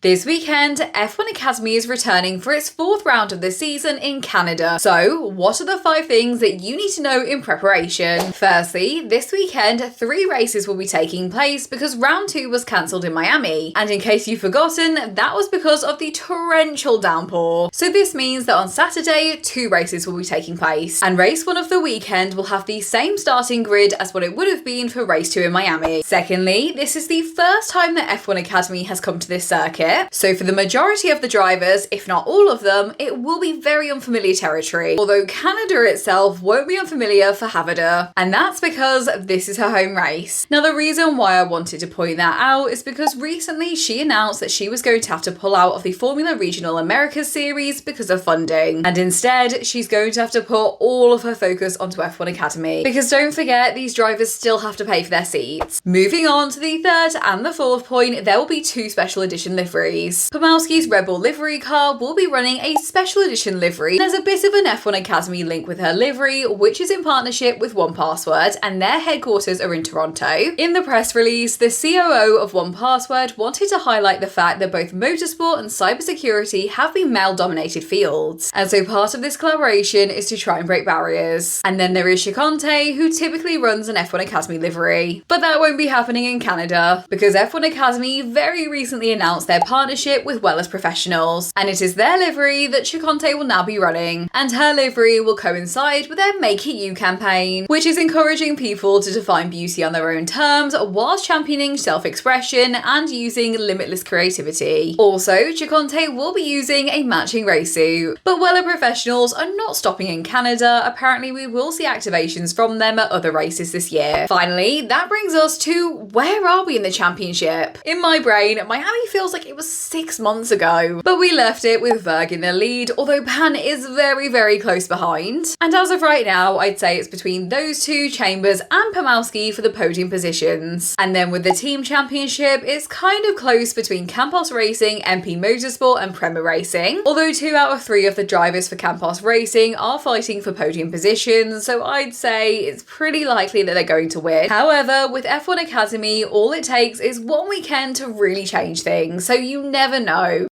This weekend, F1 Academy is returning for its fourth round of the season in Canada. So, what are the 5 things that you need to know in preparation? Firstly, this weekend, 3 races will be taking place because round 2 was cancelled in Miami. And in case you've forgotten, that was because of the torrential downpour. So this means that on Saturday, 2 races will be taking place. And race 1 of the weekend will have the same starting grid as what it would have been for race 2 in Miami. Secondly, this is the first time that F1 Academy has come to this circuit. So for the majority of the drivers, if not all of them, it will be very unfamiliar territory. Although Canada itself won't be unfamiliar for Havada. And that's because this is her home race. Now the reason why I wanted to point that out is because recently she announced that she was going to have to pull out of the Formula Regional Americas series because of funding. And instead, she's going to have to put all of her focus onto F1 Academy. Because don't forget, these drivers still have to pay for their seats. Moving on to the third and the fourth point, there will be 2 special edition liveries. Pomałski's Red Bull livery car will be running a special edition livery. There's a bit of an F1 Academy link with her livery, which is in partnership with 1Password, and their headquarters are in Toronto. In the press release, the COO of 1Password wanted to highlight the fact that both motorsport and cybersecurity have been male-dominated fields. And so part of this collaboration is to try and break barriers. And then there is Chiconteh, who typically runs an F1 Academy livery. But that won't be happening in Canada, because F1 Academy very recently announced their partnership with Wellers Professionals, and it is their livery that Chiconteh will now be running, and her livery will coincide with their Make It You campaign, which is encouraging people to define beauty on their own terms whilst championing self-expression and using limitless creativity. Also, Chiconteh will be using a matching race suit, but Wellers Professionals are not stopping in Canada. Apparently we will see activations from them at other races this year. Finally, that brings us to where are we in the championship? In my brain, Miami feels like it was 6 months ago, but we left it with Verg in the lead, although Pan is very close behind. And as of right now, I'd say it's between those 2, Chambers and Pomałski, for the podium positions. And then with the team championship, it's kind of close between Campos Racing, MP Motorsport and Prema Racing, although 2 out of 3 of the drivers for Campos Racing are fighting for podium positions, so I'd say it's pretty likely that they're going to win. However, with F1 Academy, all it takes is one weekend to really change things, so you never know.